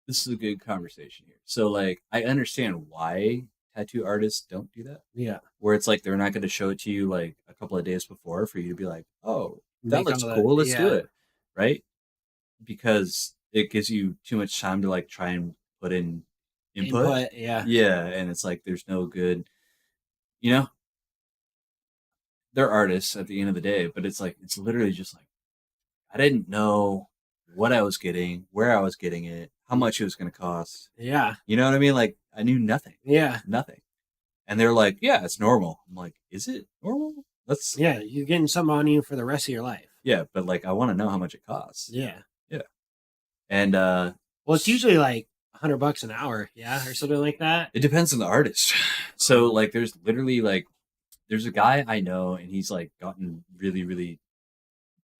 this is a good conversation here. So like I understand why tattoo artists don't do that. Yeah. Where it's like they're not going to show it to you like a couple of days before for you to be like, oh, that looks cool. Let's do it. Right? Because it gives you too much time to like try and put in input. Yeah. Yeah. And it's like there's no good, you know, they're artists at the end of the day, but it's like it's literally just like I didn't know what I was getting, where I was getting it, how much it was going to cost. Yeah. You know what I mean? Like, I knew nothing. Yeah. Nothing. And they're like, yeah, it's normal. I'm like, is it normal? That's Yeah. You're getting something on you for the rest of your life. yeah, but like, I want to know how much it costs. Yeah. Yeah. And well, it's usually like $100 an hour, yeah, or something like that. It depends on the artist. So like, there's literally like, there's a guy I know, and he's like gotten really, really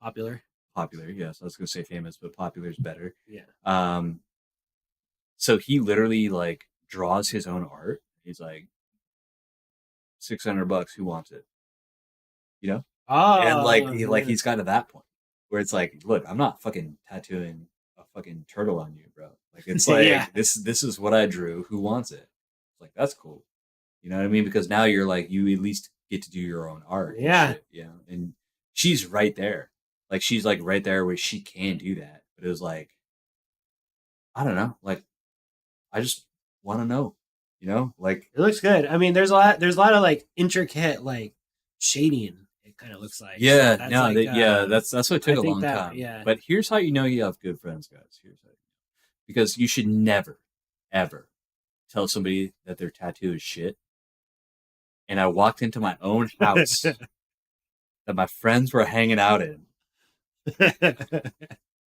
popular. Popular. Yes, I was gonna say famous, but popular is better. Yeah. So he literally like draws his own art. He's like, $600. Who wants it? You know? And like, Oh, he's got to that point where it's like, look, I'm not fucking tattooing a fucking turtle on you, bro. Like, it's like yeah. this is what I drew. Who wants it? It's like, that's cool. You know what I mean? Because now you're like, you at least get to do your own art. Yeah. Yeah. And she's right there. Like, she's like right there where she can do that. But it was like, I don't know. Like, I just want to know, you know, like, it looks good. I mean, there's a lot of like intricate like shading. It kind of looks like. yeah, So no, like, yeah, that's what took I a think long that, time. yeah. But here's how you know you have good friends, guys. Here's how, because you should never, ever tell somebody that their tattoo is shit. And I walked into my own house that my friends were hanging out in.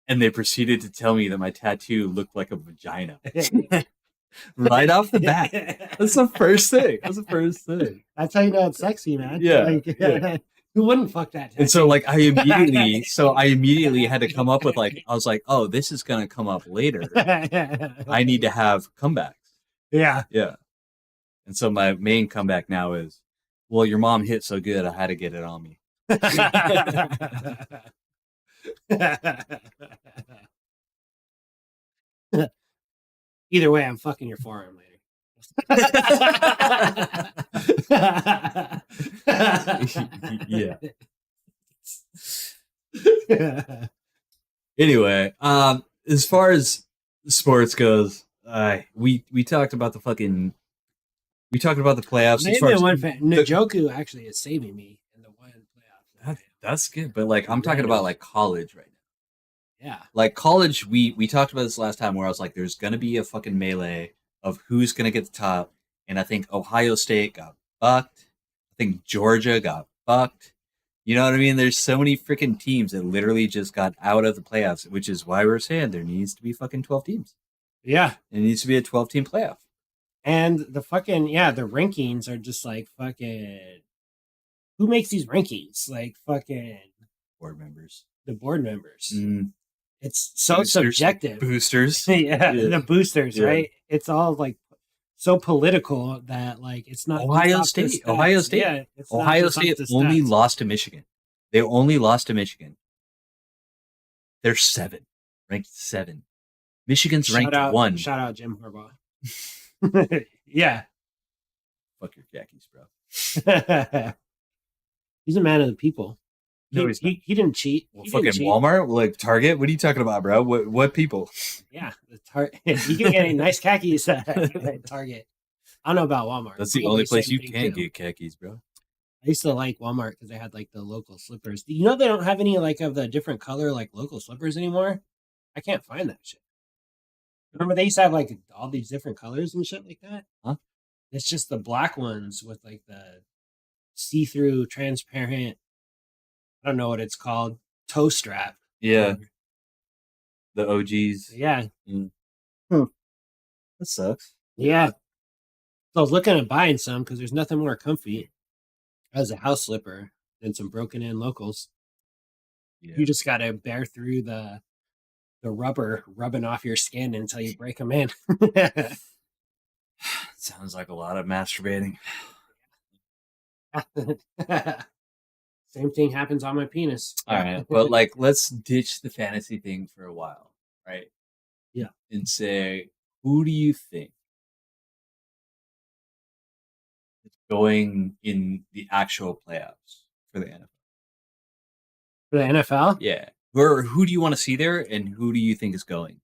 And they proceeded to tell me that my tattoo looked like a vagina. Right off the bat. That's the first thing. That's the first thing. That's how you know it's sexy, man. Yeah. Like, Yeah. Who wouldn't fuck that tattoo? And so like I immediately had to come up with like, I was like, oh, this is gonna come up later. I need to have comebacks. Yeah. Yeah. And so my main comeback now is, well, your mom hit so good, I had to get it on me. Either way, I'm fucking your forearm later. Yeah. Anyway, as far as sports goes, we talked about the playoffs. As far as Njoku actually is saving me in the one playoff. That's good, but like I'm talking about like college right now. Yeah. Like college, we talked about this last time where I was like, there's gonna be a fucking melee of who's gonna get the top, and I think Ohio State got fucked. I think Georgia got fucked. You know what I mean? There's so many freaking teams that literally just got out of the playoffs, which is why we're saying there needs to be fucking 12 teams. Yeah. It needs to be a 12-team playoff. And the fucking, the rankings are just like fucking, who makes these rankings? Like fucking board members. The board members. Mm. It's so subjective. Boosters. Yeah, the boosters, right? It's all like so political that like it's not Ohio State. Ohio State. Yeah, Ohio State only lost to Michigan. They only lost to Michigan. They're 7, ranked 7. Michigan's ranked 1. Shout out Jim Harbaugh. Yeah. Fuck your khakis, bro. He's a man of the people. No, he didn't cheat. Well, fucking cheat. Walmart, like Target. What are you talking about, bro? What people? Yeah, you can get nice khakis at Target. I don't know about Walmart. That's the only place you can get khakis, bro. I used to like Walmart because they had like the local slippers. You know they don't have any like of the different color like local slippers anymore. I can't find that shit. Remember they used to have like all these different colors and shit like that? Huh? It's just the black ones with like the see-through transparent, I don't know what it's called, toe strap. Yeah. The OGs. Yeah. Mm. That sucks. Yeah. So I was looking at buying some because there's nothing more comfy as a house slipper than some broken in locals. Yeah. You just got to bear through the rubber rubbing off your skin until you break them in. Sounds like a lot of masturbating. Same thing happens on my penis. All right. But like, let's ditch the fantasy thing for a while, right? Yeah. And say, who do you think is going in the actual playoffs for the NFL? For the NFL? Yeah. Or who do you want to see there, and who do you think is going?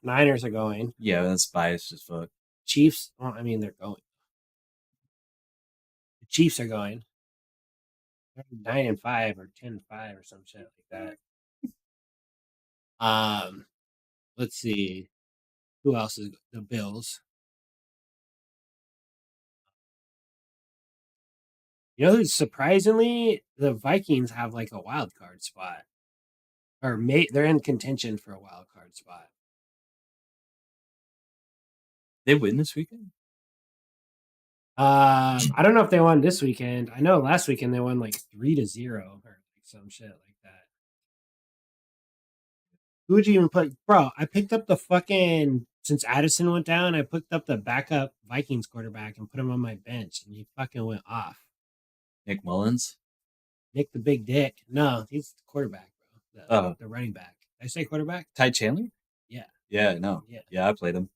Niners are going. Yeah, that's biased as fuck. Chiefs, well, I mean, they're going. The Chiefs are going. They're 9-5 or 10-5 or some shit like that. Let's see. Who else is the Bills? You know, surprisingly, the Vikings have like a wild card spot, or they're in contention for a wild card spot. They win this weekend? I don't know if they won this weekend. I know last weekend they won like 3-0 or like some shit like that. Who would you even put, bro? I picked up the fucking since Addison went down. I picked up the backup Vikings quarterback and put him on my bench, and he fucking went off. Nick Mullins? Nick the Big Dick. No, he's the quarterback, bro. Oh, The running back. Did I say quarterback? Ty Chandler? Yeah. Yeah, no. Yeah. Yeah, I played him.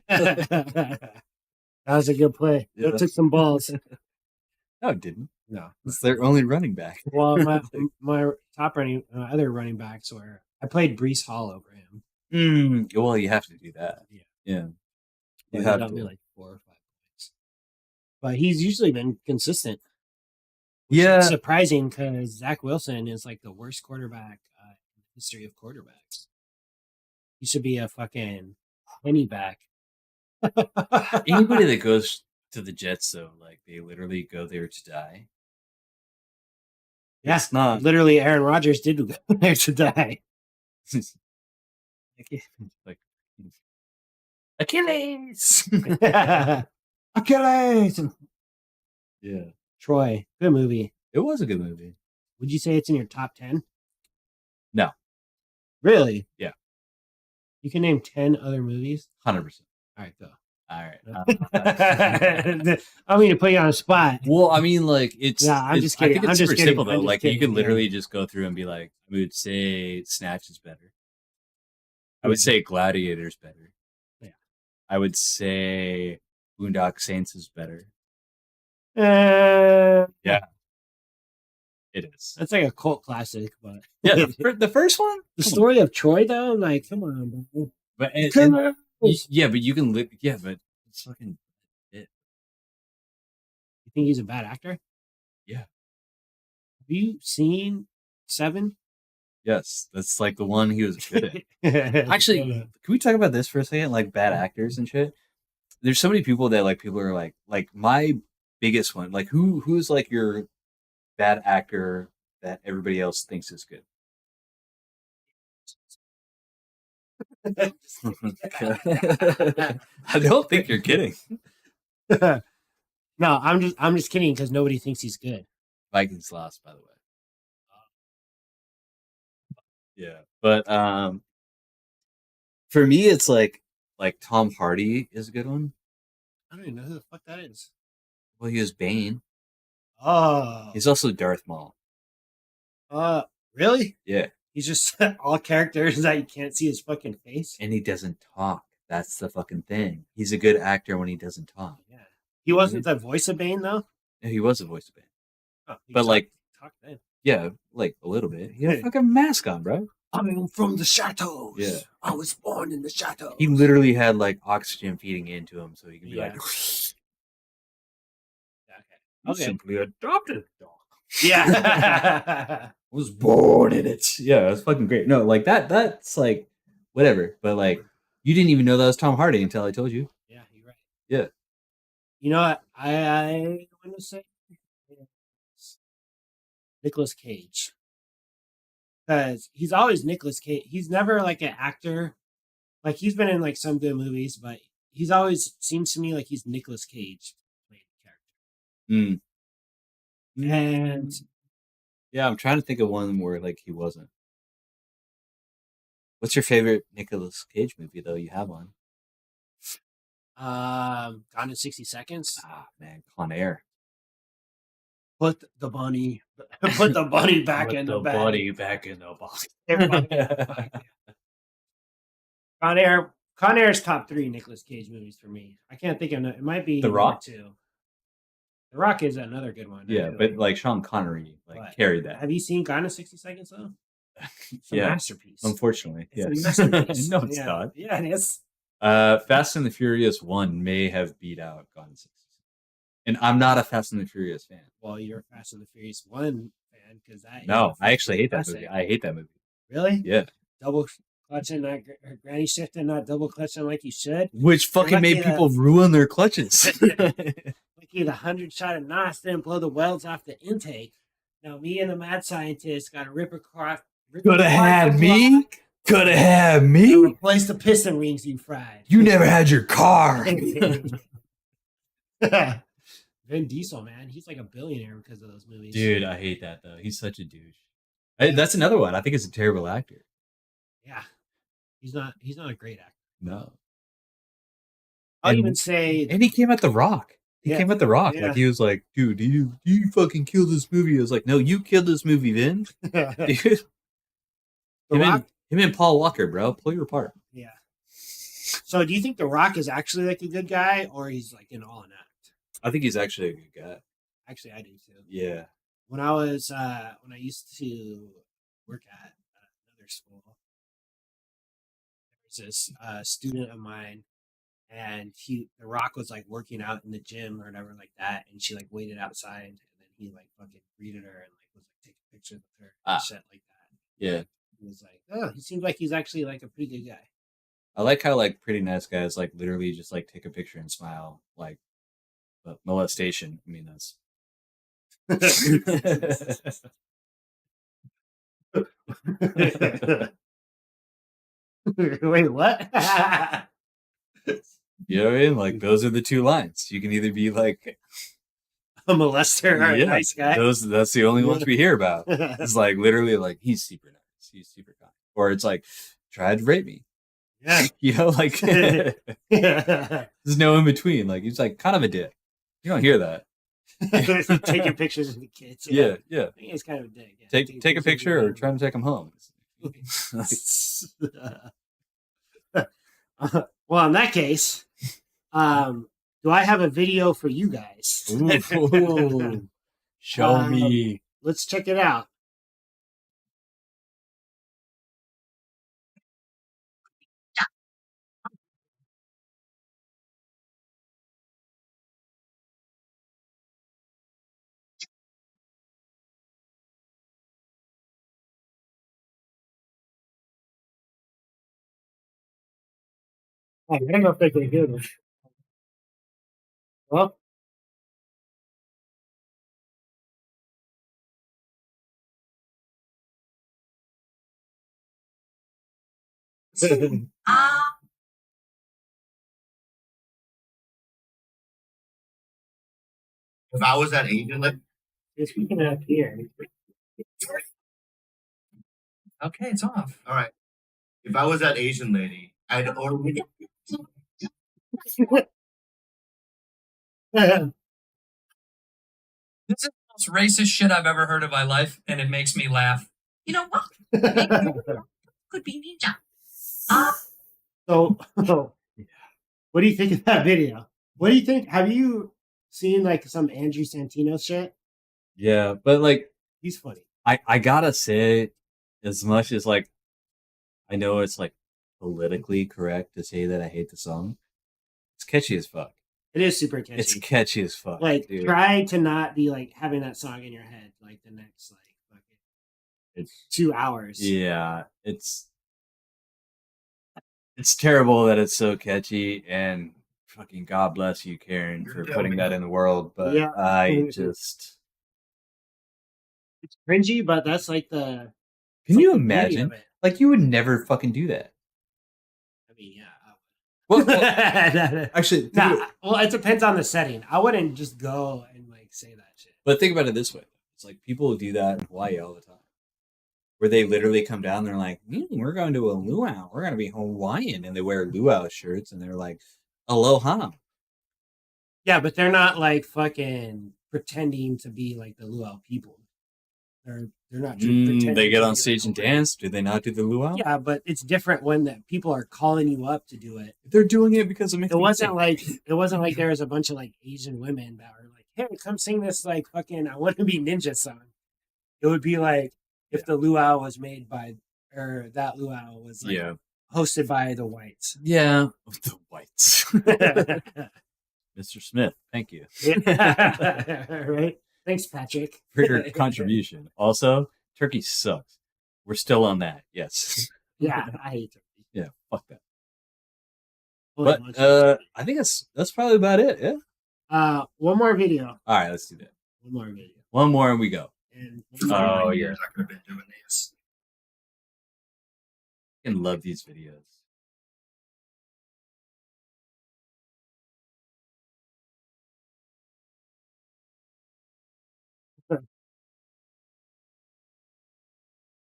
That was a good play. Yeah. That took some balls. No, it didn't. No, It's their only running back. well, my top other running backs were I played Brees Hall over him. Well, you have to do that. Yeah, Yeah. but You he have got me to. like 4 or 5 points. But he's usually been consistent. Which Yeah. is surprising because Zach Wilson is like the worst quarterback in the history of quarterbacks. He should be a fucking penny back. Anybody that goes to the Jets, though, like they literally go there to die. Yeah, It's not literally. Aaron Rodgers did go there to die. like Achilles. Achilles. Yeah, Troy, good movie. it was a good movie. Would you say it's in your top 10? No. Really? Yeah. You can name 10 other movies? 100%. All right, go. All right. I mean to put you on a spot. Well, I mean, like I'm just kidding. I think it's super simple though. Like you can yeah. literally just go through and be like, I would say Snatch is better. I would say Gladiator's better. Yeah. I would say Boondock Saints is better. Yeah. It is. That's like a cult classic, but yeah, the first one, the story of Troy though, like, come on, bro. But yeah, but you can live. Yeah, but it's fucking it. You think he's a bad actor? Yeah. Have you seen Seven? Yes, that's like the one he was good at. Actually, can we talk about this for a second? Like bad actors and shit. There's so many people that like people are like my biggest one. Like who's like your bad actor that everybody else thinks is good? I don't think you're kidding. No, I'm just kidding because nobody thinks he's good. Vikings lost, by the way. Yeah, but for me, it's like Tom Hardy is a good one. I don't even know who the fuck that is. Well, he was Bane. Oh, He's also Darth Maul. Really? Yeah, he's just all characters that you can't see his fucking face. and he doesn't talk. That's the fucking thing. He's a good actor when he doesn't talk. Yeah, he wasn't the voice of Bane though. Yeah, he was the voice of Bane. Oh, but like, talk then. Yeah, like a little bit. He had a fucking mask on, bro. I'm from the shadows. Yeah, I was born in the shadows. He literally had like oxygen feeding into him, so he could be like, okay, simply adopted dog. Yeah, was born in it. Yeah, it was fucking great. No, like that's like whatever. But like you didn't even know that was Tom Hardy until I told you. Yeah, you're right. Yeah. You know what? I want to say Nicolas Cage. Because he's always Nicolas Cage. He's never like an actor. Like he's been in like some good movies, but he's always seems to me like he's Nicolas Cage playing the character. And yeah, I'm trying to think of one where like he wasn't. What's your favorite Nicolas Cage movie though? You have one. Gone in 60 Seconds. Ah man, Con Air. Put the bunny back in the bag. Bunny back in the box. Con Air's top 3 Nicolas Cage movies for me. I can't think of it. Might be The Rock 2. The Rock is another good one. Yeah, but like Sean Connery carried that. Have you seen Gone in 60 Seconds though? It's a yeah, masterpiece. Unfortunately, it's a masterpiece. No, it's not. Yeah, it is. Fast and the Furious 1 may have beat out Gone in 60 Seconds. And I'm not a Fast and the Furious fan. Well, you're a Fast and the Furious 1 fan because that. No, I actually hate that movie. I hate that movie. Really? Yeah. Double clutching that granny shifting, not double clutching like you should. Which fucking made people ruin their clutches. Lucky the 100 shot of NOS didn't blow the welds off the intake. Now me and the mad scientist got to rip across. Could have had me. Could have had me. Replace the piston rings you fried. You never had your car. Vin Diesel, man, he's like a billionaire because of those movies. Dude, I hate that though. He's such a douche. That's another one. I think it's a terrible actor. Yeah, he's not a great actor. No. I'll even say, and he came at The Rock. He came at The Rock. Yeah. Like he was like, dude, do you fucking kill this movie? I was like, no, you killed this movie, Vin. Dude. Him and Paul Walker, bro. Pull your part. Yeah. So do you think The Rock is actually like a good guy, or he's like an all an act? I think he's actually a good guy. Actually, I do too. Yeah. When I used to work at another school, there was this student of mine, and The Rock was like working out in the gym or whatever like that, and she like waited outside, and then he like fucking greeted her and like was like taking pictures with her and shit like that. Yeah. He was like, oh, he seems like he's actually like a pretty good guy. I like how like pretty nice guys like literally just like take a picture and smile. Like, but molestation. I mean that's. Wait, what? You know what I mean? Like those are the two lines. You can either be like a molester or a nice guy. That's the only ones we hear about. It's like literally like he's super nice, he's super kind, or it's like tried to rape me. Yeah, you know, like there's no in between. Like he's like kind of a dick. You don't hear that. Taking pictures of the kids. Yeah. I think he's kind of a dick. Yeah. Take a picture or try to take him home. Well, in that case, do I have a video for you guys? Ooh. Show me. Let's check it out. I don't know if they can hear this. Well, If I was that Asian lady, it's picking up here. okay, it's off. All right. If I was that Asian lady, I'd order. This is the most racist shit I've ever heard in my life, and it makes me laugh. You know what? Could be ninja. So, what do you think of that video? What do you think? Have you seen like some Andrew Santino shit? Yeah, but like he's funny. I gotta say, as much as like I know it's like politically correct to say that I hate the song, it's catchy as fuck. It is super catchy. It's catchy as fuck. Like, dude. Try to not be like having that song in your head like the next like fucking it's 2 hours. Yeah, it's terrible that it's so catchy, and fucking God bless you, Karen, for putting that in the world. But yeah. I just it's cringy, but that's like the. Can you imagine? Like you would never fucking do that. I mean, yeah. Well, actually, well, it depends on the setting. I wouldn't just go and like say that shit. But think about it this way: it's like people do that in Hawaii all the time, where they literally come down. They're like, "We're going to a luau. We're going to be Hawaiian," and they wear luau shirts, and they're like, "Aloha." Yeah, but they're not like fucking pretending to be like the luau people. They're not. They get on stage and dance. Do they not do the luau? Yeah, but it's different when the people are calling you up to do it. They're doing it because it wasn't like there was a bunch of like Asian women that were like, "Hey, come sing this like fucking I Want to Be Ninja song." It would be like if the luau was made by, or that luau was like hosted by the whites. Yeah, the whites. Mr. Smith, thank you. Right. Thanks, Patrick, for your contribution. Also, turkey sucks. We're still on that. Yes. Yeah, I hate turkey. Yeah, fuck that. Only But once a I think that's probably about it. Yeah. year. One more video. All right, let's do that. One more video. One more and we go. And Oh, yeah. Years I could have been doing this. I fucking love these videos.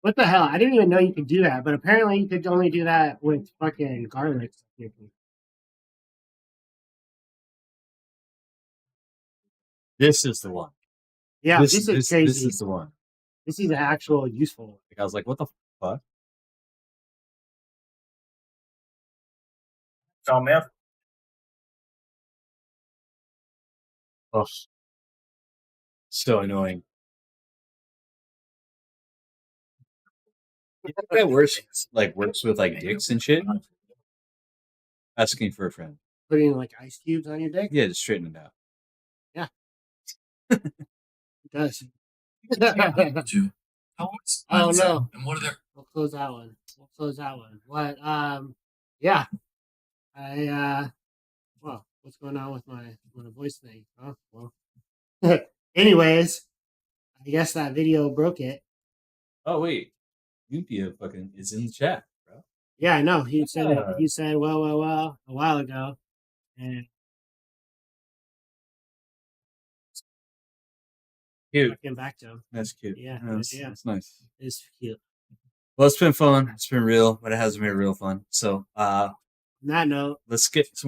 what the hell? I didn't even know you could do that, but apparently you could only do that with fucking garlic. This is the one. Yeah, this is crazy. This is the one. This is an actual useful one. Like, I was like, what the fuck? So, man, Oh, so annoying. You think that works with like dicks and shit? Asking for a friend. Putting like ice cubes on your dick. Yeah, just straighten it out. It does. Two. How old's Oh, mindset? no. And what are their We'll close that one. What? Yeah. Well, what's going on with my voice thing? Oh, well. Anyways, I guess that video broke it. Oh wait, Yumpia fucking is in the chat, bro. Yeah, I know. He said Yeah. He said, well, a while ago, and Cute. I came back to him. That's cute. Yeah, that's, yeah. that's nice. It's cute. Well, it's been fun. It's been real, but it hasn't been real fun. So, On that note. let's get some